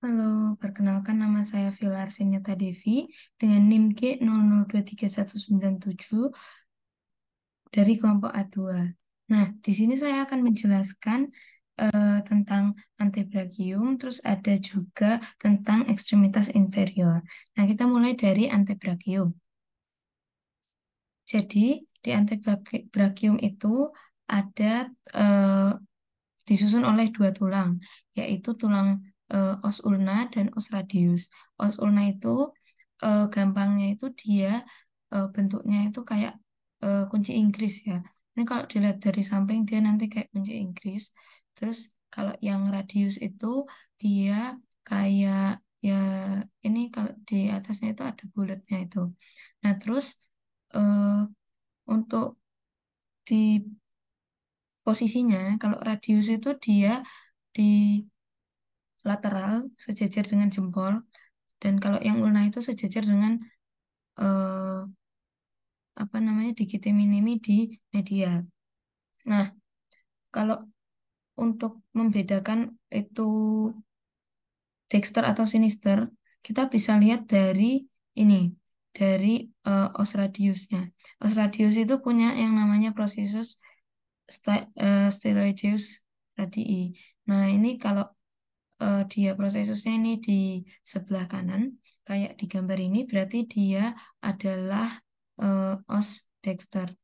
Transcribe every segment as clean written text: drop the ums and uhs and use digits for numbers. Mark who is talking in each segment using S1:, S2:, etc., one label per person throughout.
S1: Halo, perkenalkan nama saya Vila Arsinyata Devi dengan NIM G00239197 dari kelompok A2. Nah, di sini saya akan menjelaskan tentang antebrachium, terus ada juga tentang ekstremitas inferior. Nah, kita mulai dari antebrachium. Jadi, di antebrachium itu ada eh, disusun oleh dua tulang, yaitu tulang os ulna dan os radius. Os ulna itu gampangnya itu dia bentuknya itu kayak kunci Inggris ya. Ini kalau dilihat dari samping dia nanti kayak kunci Inggris. Terus kalau yang radius itu dia kayak ya ini kalau di atasnya itu ada bulatnya itu. Nah terus eh, untuk di posisinya kalau radius itu dia di lateral sejajar dengan jempol dan kalau yang ulna itu sejajar dengan eh, apa namanya digiti minimi di medial. Nah, kalau untuk membedakan itu dexter atau sinister, kita bisa lihat dari ini, dari os radiusnya. Os radius itu punya yang namanya processus styloideus radii. Nah, ini kalau dia prosesusnya ini di sebelah kanan, kayak di gambar ini, berarti dia adalah os Dexter.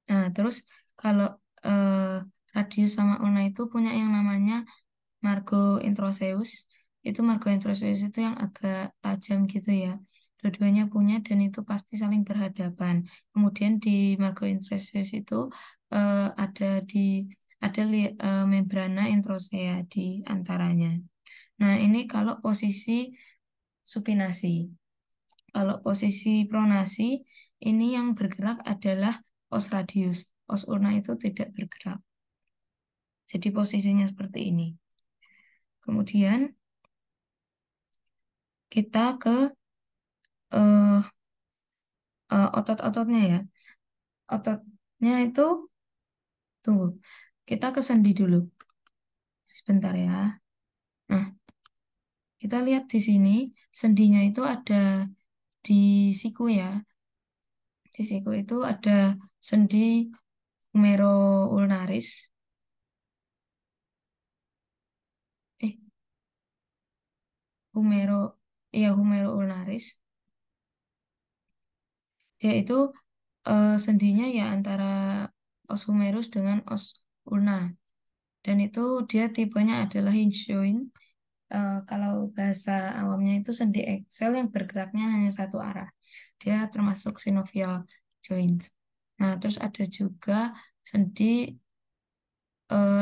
S1: Nah, terus kalau eh, radius sama ulna itu punya yang namanya Margo introseus. Itu Margo introseus itu yang agak tajam gitu ya. Dua-duanya punya dan itu pasti saling berhadapan. Kemudian di Margo introseus itu ada membrana introsea di antaranya. Nah, ini kalau posisi supinasi. Kalau posisi pronasi, ini yang bergerak adalah os radius. Os ulna itu tidak bergerak. Jadi posisinya seperti ini. Kemudian kita ke eh, otot-ototnya ya. Ototnya itu, tunggu. Kita ke sendi dulu. Sebentar ya. Nah, kita lihat di sini, sendinya itu ada di siku ya. Di siku itu ada sendi humeroulnaris. Eh, humero, ya humeroulnaris. Dia itu sendinya ya antara os humerus dengan os ulna. Dan itu dia tipenya adalah hinge joint. Kalau bahasa awamnya itu sendi Excel yang bergeraknya hanya satu arah. Dia termasuk synovial joint. Nah, terus ada juga sendi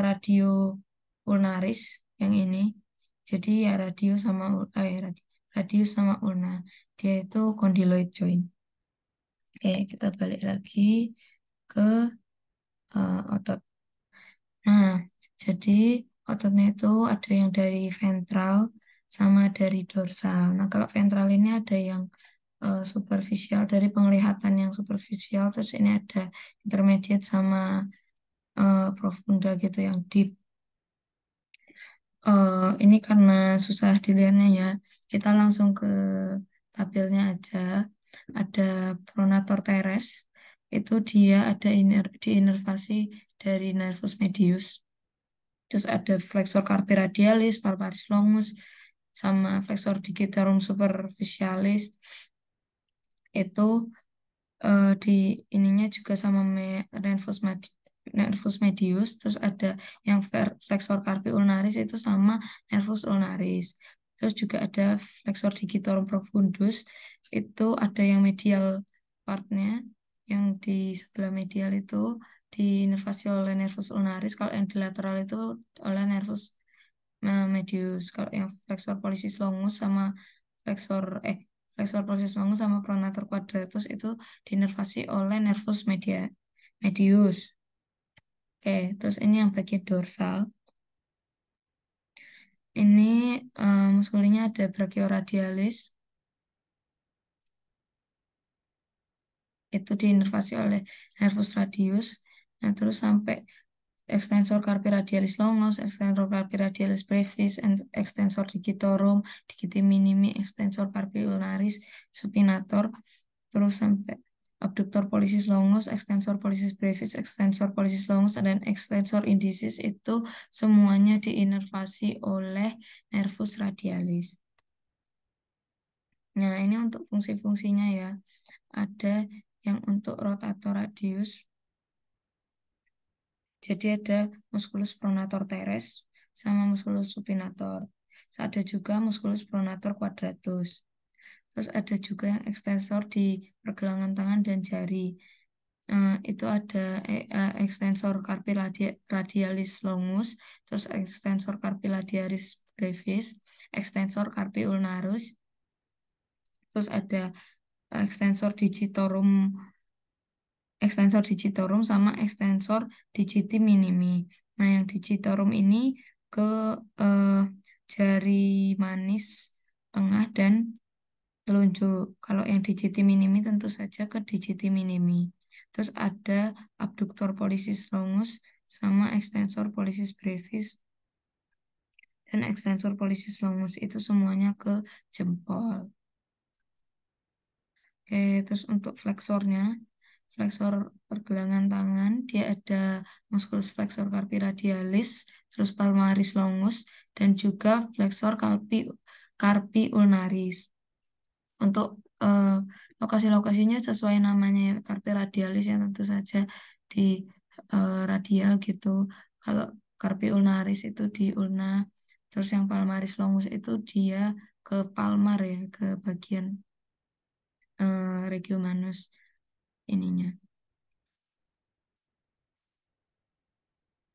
S1: radio ulnaris yang ini. Jadi ya radio sama ulna. Dia itu condyloid joint. Oke, kita balik lagi ke otot. Nah, jadi ototnya itu ada yang dari ventral sama dari dorsal. Nah, kalau ventral ini ada yang superficial dari penglihatan yang superficial, terus ini ada intermediate sama profunda gitu yang deep. Ini karena susah dilihatnya ya, kita langsung ke tabelnya aja. Ada pronator teres, itu dia ada diinervasi dari nervus medius. Terus ada flexor carpi radialis, palmaris longus, sama flexor digitorum superficialis. Itu di ininya juga sama nervus medius. Terus ada yang flexor carpi ulnaris itu sama nervus ulnaris. Terus juga ada flexor digitorum profundus. Itu ada yang medial partnya, yang di sebelah medial itu diinervasi oleh nervus ulnaris. Kalau yang di lateral itu oleh nervus medius. Kalau yang flexor pollicis longus sama flexor flexor pollicis longus sama pronator quadratus itu diinervasi oleh nervus medius. Oke, terus ini yang bagian dorsal. Ini muskulnya ada brachioradialis. Itu diinervasi oleh nervus radius. Nah, terus sampai extensor carpi radialis longus, extensor carpi radialis brevis, extensor digitorum, digiti minimi, extensor carpi ulnaris, supinator, terus sampai abductor pollicis longus, extensor pollicis brevis, extensor pollicis longus, dan extensor indicis itu semuanya diinervasi oleh nervus radialis. Nah, ini untuk fungsi-fungsinya ya. Ada yang untuk rotator radius. Jadi ada musculus pronator teres sama musculus supinator. Ada juga musculus pronator quadratus. Terus ada juga yang ekstensor di pergelangan tangan dan jari. Itu ada extensor carpi radialis longus, terus extensor carpi radialis brevis, extensor carpi ulnarus, terus ada extensor digitorum, sama extensor digiti minimi. Nah, yang digitorum ini ke eh, jari manis tengah dan telunjuk. Kalau yang digiti minimi tentu saja ke digiti minimi. Terus ada abductor pollicis longus sama extensor pollicis brevis dan extensor pollicis longus itu semuanya ke jempol. Oke, terus untuk fleksornya, flexor pergelangan tangan, dia ada musculus flexor carpi radialis, terus palmaris longus, dan juga flexor carpi ulnaris. Untuk lokasi-lokasinya sesuai namanya ya, carpi radialis ya tentu saja di radial gitu. Kalau carpi ulnaris itu di ulna, terus yang palmaris longus itu dia ke palmar ya, ke bagian regiomanus ininya.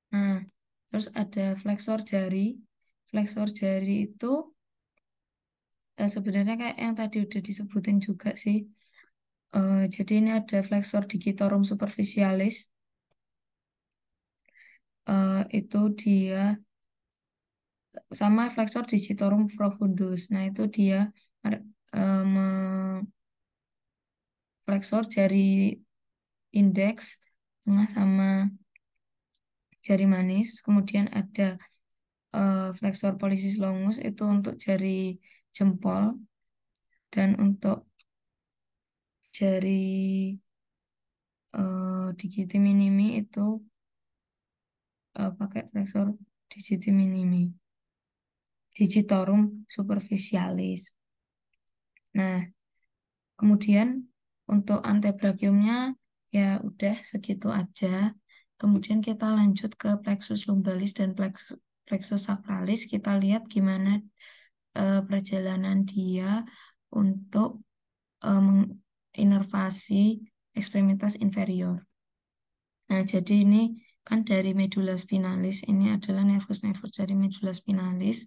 S1: Nah, terus ada flexor jari. Flexor jari itu sebenarnya kayak yang tadi udah disebutin juga sih. Jadi ini ada flexor digitorum superficialis. Itu dia sama flexor digitorum profundus. Nah, itu dia flexor jari indeks, tengah sama jari manis. Kemudian ada flexor pollicis longus itu untuk jari jempol dan untuk jari digiti minimi itu pakai flexor digiti minimi, digitorum superficialis. Nah, kemudian untuk antebrachiumnya ya udah segitu aja. Kemudian kita lanjut ke plexus lumbalis dan plexus sacralis. Kita lihat gimana perjalanan dia untuk menginervasi ekstremitas inferior. Nah, jadi ini kan dari medulla spinalis, ini adalah nervus-nervus dari medulla spinalis.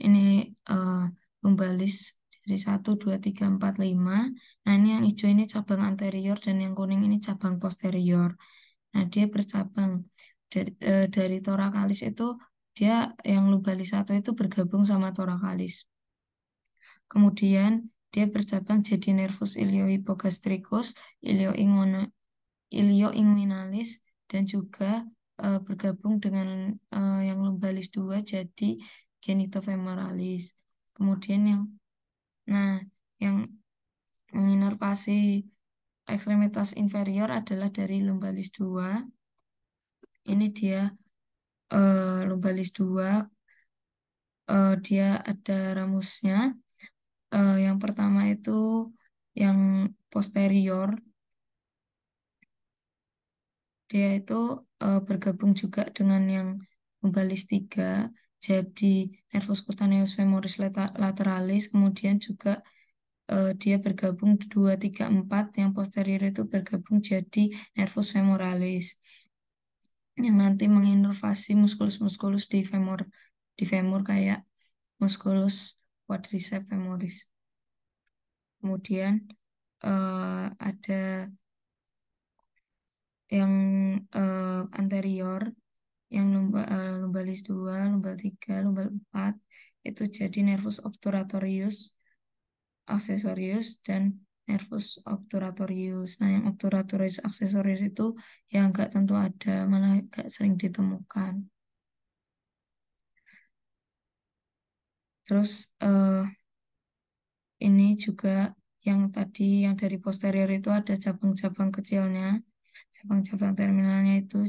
S1: Ini eh, lumbalis dari 1, 2, 3, 4, 5. Nah, ini yang hijau ini cabang anterior dan yang kuning ini cabang posterior. Nah, dia bercabang dari thoracalis itu dia yang lumbalis 1 itu bergabung sama thoracalis. Kemudian dia bercabang jadi nervus iliohypogastricus, ilioinguinalis dan juga bergabung dengan yang lumbalis 2 jadi genitofemoralis. Kemudian yang menginervasi ekstremitas inferior adalah dari lumbalis 2. Ini dia lumbalis 2, dia ada ramusnya. Yang pertama itu yang posterior, dia itu bergabung juga dengan yang lumbalis 3, jadi nervus cutaneus femoris lateralis, kemudian juga dia bergabung 2, 3, 4, yang posterior itu bergabung jadi nervus femoralis, yang nanti menginervasi muskulus-muskulus di femur kayak musculus quadriceps femoris. Kemudian ada yang anterior, yang lumbalis 2, lumbal 3, lumbal 4 itu jadi nervus obturatorius accessorius dan nervus obturatorius. Nah, yang obturatorius accessoris itu yang nggak tentu ada, malah nggak sering ditemukan. Terus ini juga yang tadi yang dari posterior itu ada cabang-cabang kecilnya. Cabang-cabang terminalnya itu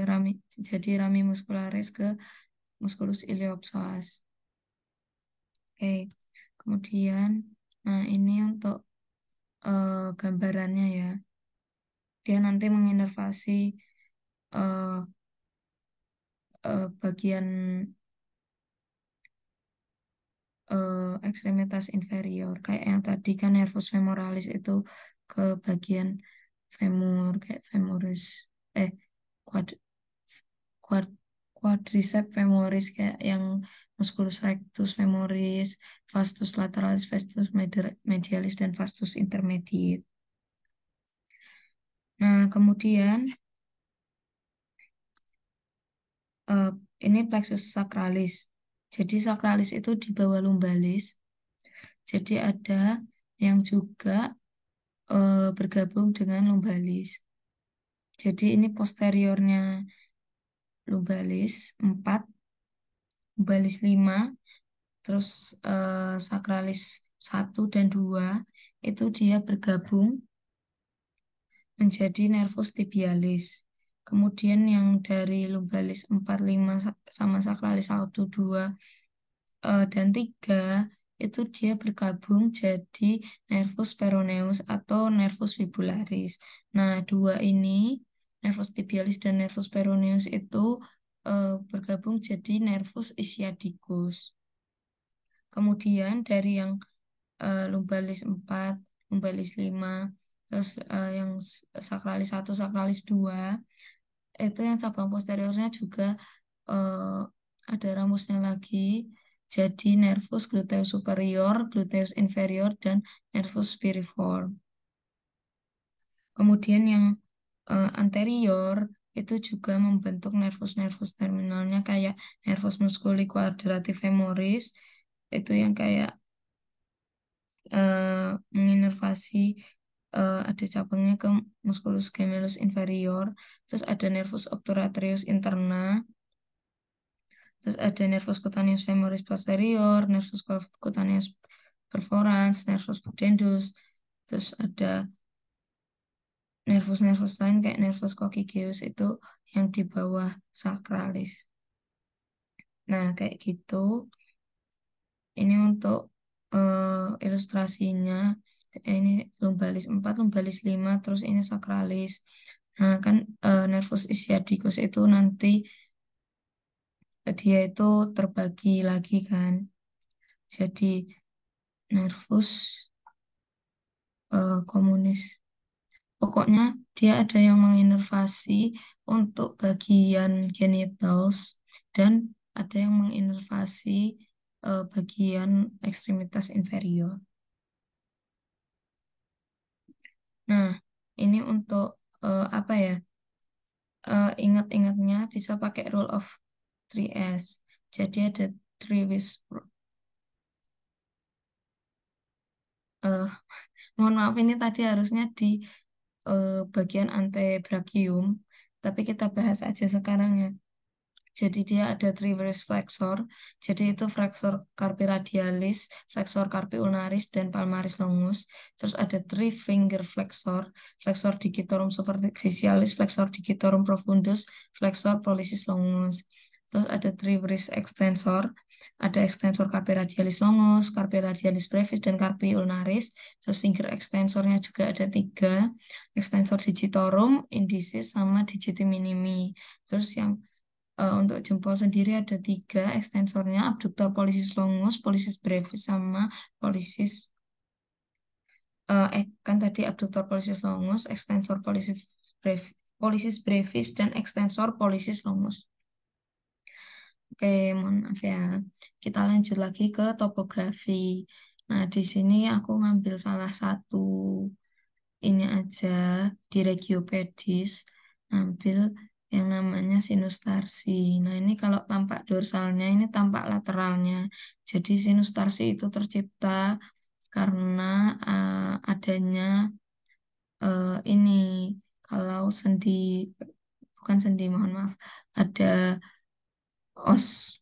S1: rami, jadi rami muscularis ke musculus iliopsoas. Oke, kemudian, nah ini untuk gambarannya ya. Dia nanti menginervasi eh, bagian ekstremitas inferior. Kayak yang tadi kan nervus femoralis itu ke bagian femur, kayak femoris, eh, quad, quad, quadriceps femoris, kayak yang musculus rectus femoris, vastus lateralis, vastus medialis, dan vastus intermediate. Nah, kemudian eh, ini plexus sacralis. Jadi sacralis itu di bawah lumbalis. Jadi ada yang juga bergabung dengan lumbalis. Jadi ini posteriornya lumbalis 4, lumbalis 5, terus sakralis 1 dan 2 itu dia bergabung menjadi nervus tibialis. Kemudian yang dari lumbalis 4, 5 sama sakralis 1, 2 dan 3 itu dia bergabung jadi nervus peroneus atau nervus fibularis. Nah, 2 ini, nervus tibialis dan nervus peroneus itu bergabung jadi nervus ischiadicus. Kemudian dari yang lumbalis 4, lumbalis 5, terus yang sakralis 1, sakralis 2 itu yang cabang posteriornya juga eh, ada rambusnya lagi. Jadi nervus gluteus superior, gluteus inferior, dan nervus piriform. Kemudian yang anterior itu juga membentuk nervus-nervus terminalnya kayak nervus musculi quadrati femoris, itu yang kayak menginervasi ada cabangnya ke musculus gemellus inferior, terus ada nervus obturatorius interna, terus ada nervus cutaneus femoris posterior, nervus cutaneus perforans, nervus pudendus, terus ada nervus-nervus lain kayak nervus coccygeus itu yang di bawah sakralis. Nah, kayak gitu. Ini untuk ilustrasinya. Ini lumbalis 4, lumbalis 5, terus ini sakralis. Nah, kan nervus ischiadicus itu nanti dia itu terbagi lagi kan. Jadi nervus komunis. Pokoknya dia ada yang menginervasi untuk bagian genitals dan ada yang menginervasi bagian ekstremitas inferior. Nah, ini untuk apa ya? Ingat-ingatnya bisa pakai rule of 3S. Jadi ada three whisper. eh Mohon maaf ini tadi harusnya di bagian antebrachium, tapi kita bahas aja sekarang ya. Jadi dia ada triverse flexor. Jadi itu flexor carpi radialis, flexor carpi ulnaris, dan palmaris longus. Terus ada three finger flexor, flexor digitorum superficialis, flexor digitorum profundus, flexor pollicis longus. Terus ada triverse extensor, ada extensor carpi radialis longus, carpi radialis brevis, dan carpi ulnaris. Terus finger extensornya juga ada 3, extensor digitorum, indicis, sama digiti minimi. Terus yang untuk jempol sendiri ada 3 ekstensornya, abductor pollicis longus, pollicis brevis, sama pollicis kan tadi abductor pollicis longus, ekstensor pollicis brevis, dan ekstensor pollicis longus. Oke, mohon maaf ya. Kita lanjut lagi ke topografi. Nah, di sini aku ngambil salah satu ini aja di Regiopedis, ambil yang namanya sinus tarsi. Nah, ini kalau tampak dorsalnya, ini tampak lateralnya. Jadi sinus tarsi itu tercipta karena adanya ini kalau sendi bukan sendi mohon maaf ada os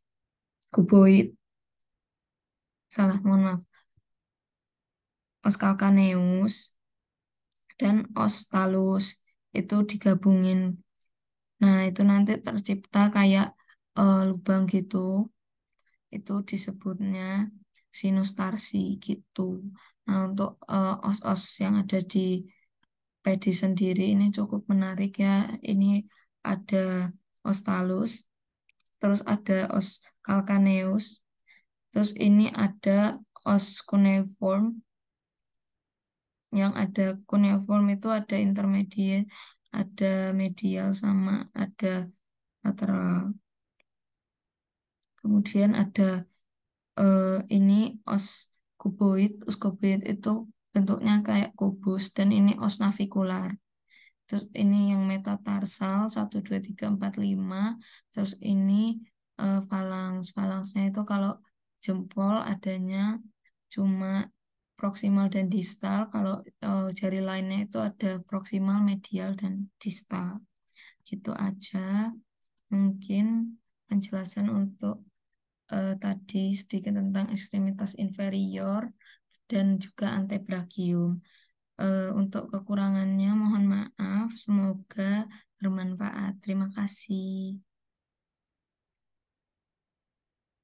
S1: kuboid salah mohon maaf os calcaneus dan os talus itu digabungin. Nah, itu nanti tercipta kayak lubang gitu. Itu disebutnya sinus tarsi gitu. Nah, untuk os-os yang ada di pedi sendiri ini cukup menarik ya. Ini ada os talus, terus ada os calcaneus, terus ini ada os cuneiform. Yang ada cuneiform itu ada intermediate, ada medial sama ada lateral. Kemudian ada ini os kuboid. Os kuboid itu bentuknya kayak kubus dan ini os navikular. Terus ini yang metatarsal 1, 2, 3, 4, 5. Terus ini falangs. Falangsnya itu kalau jempol adanya cuma proksimal dan distal. Kalau jari lainnya itu ada proksimal, medial, dan distal. Gitu aja. Mungkin penjelasan untuk tadi sedikit tentang ekstremitas inferior dan juga antebrachium. Untuk kekurangannya mohon maaf, semoga bermanfaat. Terima kasih.